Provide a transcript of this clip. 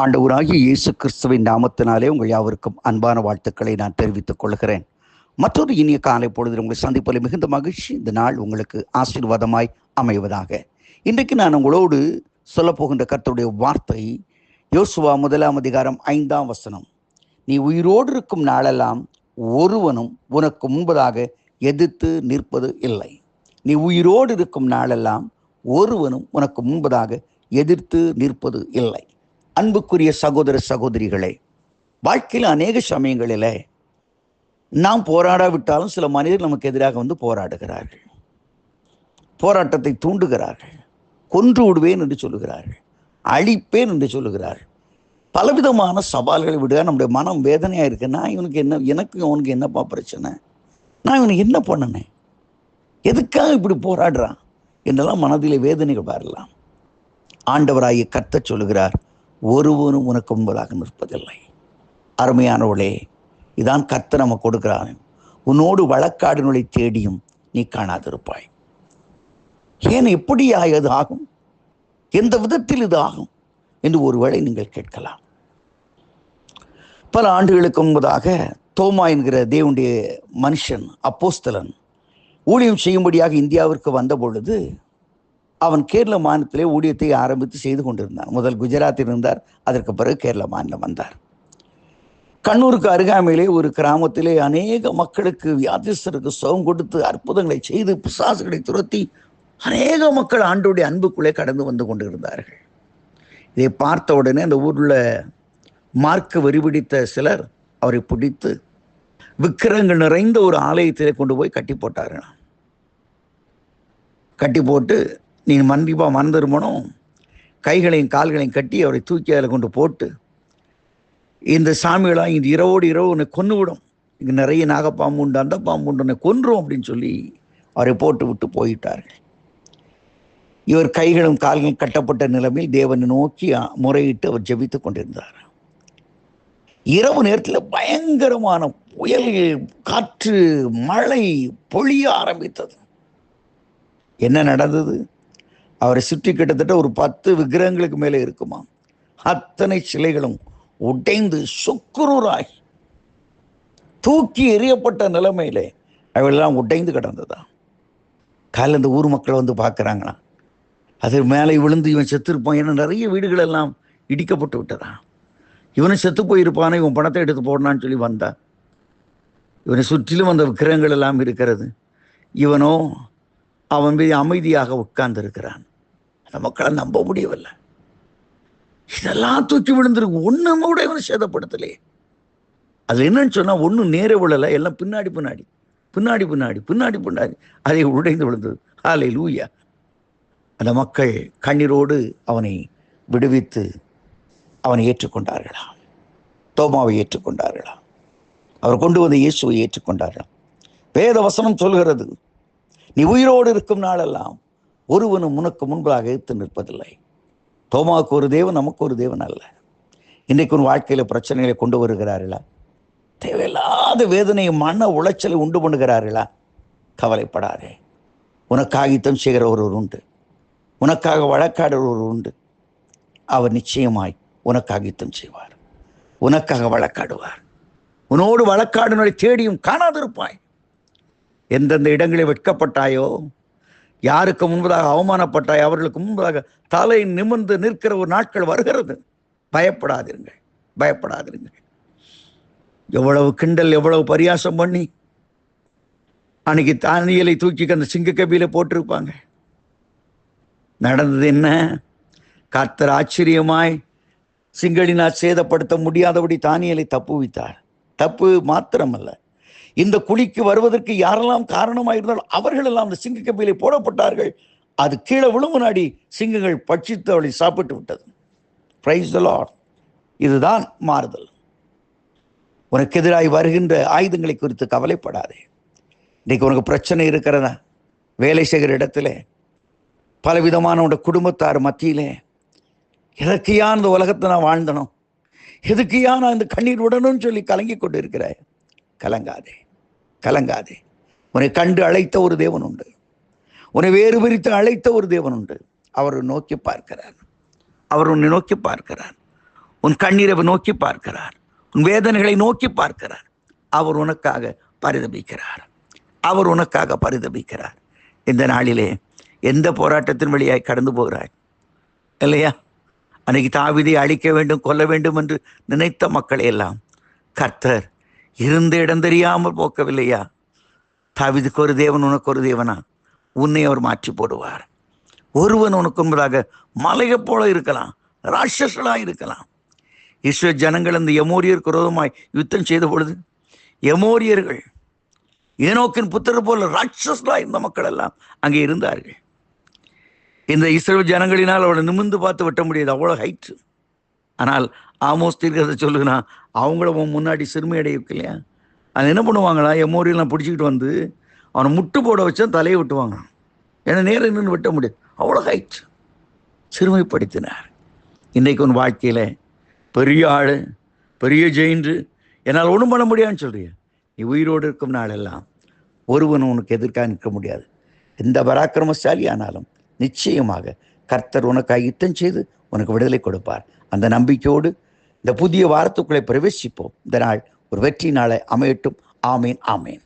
ஆண்டவராகிய இயேசு கிறிஸ்துவின் நாமத்தினாலே உங்கள் யாவருக்கும் அன்பான வாழ்த்துக்களை நான் தெரிவித்துக் கொள்கிறேன். மற்றொரு இனிய காலை பொழுது உங்களை சந்திப்பதில் மிகுந்த மகிழ்ச்சி. இந்த நாள் உங்களுக்கு ஆசீர்வாதமாய் அமைவதாக. இன்றைக்கு நான் உங்களோடு சொல்லப்போகின்ற கர்த்தருடைய வார்த்தை யோசுவா 1:5 நீ உயிரோடு இருக்கும் நாளெல்லாம் ஒருவனும் உனக்கு முன்பதாக எதிர்த்து நிற்பது இல்லை. நீ உயிரோடு இருக்கும் நாளெல்லாம் ஒருவனும் உனக்கு முன்பதாக எதிர்த்து நிற்பது இல்லை. அன்புக்குரிய சகோதர சகோதரிகளே, வாழ்க்கையில் அநேக சமயங்களில் நாம் போராடாவிட்டாலும் சில மனிதர் நமக்கு எதிராக வந்து போராடுகிறார்கள், போராட்டத்தை தூண்டுகிறார்கள், கொன்று விடுவேன் என்று சொல்லுகிறார்கள், அழிப்பேன் என்று சொல்லுகிறார்கள். பலவிதமான சவால்களை விட நம்முடைய மனம் வேதனையாக இருக்கு. நான் இவனுக்கு என்ன, எனக்கு அவனுக்கு என்னப்பா பிரச்சனை, நான் இவனுக்கு என்ன பண்ணினேன், எதுக்காக இப்படி போராடுறான் என்றெல்லாம் மனதிலே வேதனைகள் வரலாம். ஆண்டவராகிய கர்த்தர் சொல்லுகிறார், ஒருவனும் உனக்கு முன்பதாக நிற்பதில்லை. அருமையானவளே, இதான் கர்த்தர் நம்ம கொடுக்கிறான். உன்னோடு வழக்காடினொழி தேடியும் நீ காணாதிருப்பாய். ஏன் எப்படியா இது ஆகும், எந்த விதத்தில் இது ஆகும் என்று ஒருவேளை நீங்கள் கேட்கலாம். பல ஆண்டுகளுக்கு முன்பதாக தோமா என்கிற தேவனுடைய மனுஷன், அப்போஸ்தலன், ஊழியம் செய்யும்படியாக இந்தியாவிற்கு வந்த பொழுது அவன் கேரள மாநிலத்திலே ஊழியத்தை ஆரம்பித்து செய்து கொண்டிருந்தான். முதல் குஜராத்தில் இருந்தார், அதற்கு பிறகு கேரள மாநிலம் வந்தார். கண்ணூருக்கு அருகாமையிலே ஒரு கிராமத்திலே அநேக மக்களுக்கு, வியாதிஸ்தருக்கு சுகம் கொடுத்து அற்புதங்களை செய்து பிசாசுகளை துரத்தி அநேக மக்கள் ஆண்டோடைய அன்புக்குள்ளே கடந்து வந்து கொண்டிருந்தார்கள். இதை பார்த்த உடனே அந்த ஊரில் மார்க்க வெறிபிடித்த சிலர் அவரை பிடித்து விக்கிரகங்கள் நிறைந்த ஒரு ஆலயத்திலே கொண்டு போய் கட்டி போட்டார்கள். கட்டி போட்டு, நீ கண்டிப்பாக மறந்துருமனும், கைகளையும் கால்களையும் கட்டி அவரை தூக்கி அதில் கொண்டு போட்டு, இந்த சாமிகளாக இந்த இரவோடு இரவு உன்னை கொன்று விடும், இங்கே நிறைய நாகப்பாம்பு உண்டு, அந்த பாம்பு உண்டு, உன்னை கொன்றும் அப்படின்னு சொல்லி அவரை போட்டு விட்டு போயிட்டார்கள். இவர் கைகளும் கால்களும் கட்டப்பட்ட நிலைமையில் தேவனை நோக்கி முறையிட்டு அவர் ஜெபித்து கொண்டிருந்தார். இரவு நேரத்தில் பயங்கரமான புயல், காற்று, மழை பொழிய ஆரம்பித்தது. என்ன நடந்தது? அவரை சுற்றி கிட்டத்தட்ட ஒரு 10 விக்கிரகங்களுக்கு மேலே இருக்குமா, அத்தனை சிலைகளும் உடைந்து சுக்குரூராய் தூக்கி எறியப்பட்ட நிலைமையிலே அவையெல்லாம் உடைந்து கிடந்ததா. காலையில் இந்த ஊர் மக்கள் வந்து பார்க்குறாங்களாம், அது மேலே விழுந்து இவன் செத்துருப்பான். ஏன்னா நிறைய வீடுகள் எல்லாம் இடிக்கப்பட்டு விட்டதா. இவனை செத்து போயிருப்பானே, இவன் பணத்தை எடுத்து போடனான்னு சொல்லி வந்தா. இவனை சுற்றிலும் அந்த விக்கிரகங்கள் எல்லாம் இருக்கிறது. இவனோ அவன் மீது அமைதியாக உட்கார்ந்து இருக்கிறான். அந்த மக்களை நம்ப முடியவில்லை. இதெல்லாம் தூக்கி விழுந்திருக்கு, ஒன்றும் கூட இவனை சேதப்படுத்தலையே. அது என்னன்னு சொன்னால், ஒன்றும் நேர விழலை, எல்லாம் பின்னாடி பின்னாடி பின்னாடி பின்னாடி பின்னாடி பின்னாடி அதை உடைந்து விழுந்தது. ஹல்லேலூயா. அந்த மக்கள் கண்ணீரோடு அவனை விடுவித்து அவனை ஏற்றுக்கொண்டார்களாம். தோமாவை ஏற்றுக்கொண்டார்களாம். அவர் கொண்டு வந்த இயேசுவை ஏற்றுக்கொண்டார்களாம். வேத வசனம் சொல்கிறது, நீ உயிரோடு இருக்கும் நாளெல்லாம் ஒருவனும் உனக்கு முன்பாக எதிர்த்து நிற்பதில்லை. தோமாவுக்கு ஒரு தேவன், நமக்கு ஒரு தேவன் அல்ல. இன்றைக்கு உன் வாழ்க்கையில் பிரச்சனைகளை கொண்டு வருகிறார்களா? தேவையில்லாத வேதனையை, மன உளைச்சலை உண்டு பண்ணுகிறார்களா? கவலைப்படாதே. உனக்காக யுத்தம் செய்கிற ஒருவர் உண்டு, உனக்காக வழக்காடுவர் உண்டு. அவர் நிச்சயமாய் உனக்காக யுத்தம் செய்வார், உனக்காக வழக்காடுவார். உன்னோடு வழக்காடுவதை தேடியும் காணாதிருப்பாய். எந்தெந்த இடங்களில் வெட்கப்பட்டாயோ, யாருக்கு முன்பதாக அவமானப்பட்டாயோ, அவர்களுக்கு முன்பதாக தலை நிமிர்ந்து நிற்கிற ஒரு நாட்கள் வருகிறது. பயப்படாதிருங்கள், பயப்படாதிருங்கள். எவ்வளவு கிண்டல், எவ்வளவு பரியாசம் பண்ணி அன்னைக்கு தானியலை தூக்கி அந்த சிங்கக்கபியில போட்டிருப்பாங்க. நடந்தது என்ன? கர்த்தர் ஆச்சரியமாய் சிங்களினால் சேதப்படுத்த முடியாதபடி தானியலை தப்புவித்தார். தப்பு மாத்திரமல்ல, இந்த குழிக்கு வருவதற்கு யாரெல்லாம் காரணமாயிருந்தாலும் அவர்களெல்லாம் அந்த சிங்கக்கபியிலே போடப்பட்டார்கள். அது கீழே விழும் முன்னாடி சிங்கங்கள் பட்சித்து அவளை சாப்பிட்டு விட்டது. Praise the Lord. இதுதான் மாறுதல். உனக்கு எதிராய் வருகின்ற ஆயுதங்களை குறித்து கவலைப்படாதே. இன்னைக்கு உனக்கு பிரச்சனை இருக்கிறதா? வேலை செய்கிற இடத்துல, பலவிதமான உடைய குடும்பத்தார் மத்தியிலே, எதற்கையா இந்த உலகத்தை நான் வாழ்ந்தனும், எதுக்கையா நான் இந்த கண்ணீர் விடணும்னு சொல்லி கலங்கி கொண்டு இருக்கிறாய். கலங்காதே, கலங்காதே. உன்னை கண்டு அழைத்த ஒரு தேவன் உண்டு, உன்னை வேறு பிரித்து அழைத்த ஒரு தேவன் உண்டு. அவர் நோக்கி பார்க்கிறார், அவர் உன்னை நோக்கி பார்க்கிறார். உன் கண்ணீரை நோக்கி பார்க்கிறார். உன் வேதனைகளை நோக்கி பார்க்கிறார். அவர் உனக்காக பரிதபிக்கிறார். அவர் உனக்காக பரிதபிக்கிறார். இந்த நாளிலே எந்த போராட்டத்தின் வழியாய் கடந்து போகிறாய் இல்லையா? அன்னைக்கு தாவீதை அழிக்க வேண்டும், கொல்ல வேண்டும் என்று நினைத்த மக்களை எல்லாம் கர்த்தர் இருந்த இடம் தெரியாமல் போக்கவில்லையா? தாவீதுக்கு ஒரு தேவன், உனக்கு ஒரு தேவனா? உன்னை அவர் மாற்றி போடுவார். ஒருவன் உனக்கு முன்பதாக மலையை போல இருக்கலாம், ராட்சசர்களாக இருக்கலாம். இஸ்ரவேல் ஜனங்கள் அந்த எமோரியருக்கு விரோதமாய் யுத்தம் செய்த பொழுது எமோரியர்கள் ஏனோக்கின் புத்திரர் போல ராட்சசர்களாக இருந்த மக்கள் எல்லாம் அங்கே இருந்தார்கள். இந்த இஸ்ரவேல் ஜனங்களினால் அவளை நிமிர்ந்து பார்த்து வெட்ட முடியாது, அவ்வளோ ஹைட்டு. ஆனால் ஆமோஸ் தீர்க்கதரிசி சொல்லுங்கன்னா அவங்கள முன்னாடி சிறுமை அடைய இல்லையா? அது என்ன பண்ணுவாங்களா? எமோரியெல்லாம் பிடிச்சிக்கிட்டு வந்து அவனை முட்டு போட வச்சா தலையை விட்டுவாங்க. ஏன்னா நேரம் நின்று வெட்ட முடியாது, அவ்வளோ ஹைட். சிறுமைப்படுத்தினார். இன்றைக்கு உன் வாழ்க்கையில் பெரிய ஆள், பெரிய ஜெயின்று, என்னால் ஒன்றும் பண்ண முடியாதுன்னு சொல்றிய, நீ உயிரோடு இருக்கும் நாளெல்லாம் ஒருவன் உனக்கு எதிர்க்காக நிற்க முடியாது. எந்த பராக்கிரமசாலி ஆனாலும் நிச்சயமாக கர்த்தர் உனக்காக யுத்தம் செய்து உனக்கு விடுதலை கொடுப்பார். அந்த நம்பிக்கையோடு இந்த புதிய வாரத்துக்குள்ளே பிரவேசிப்போம். இந்த நாள் ஒரு வெற்றி நாளை அமையட்டும். ஆமேன், ஆமேன்.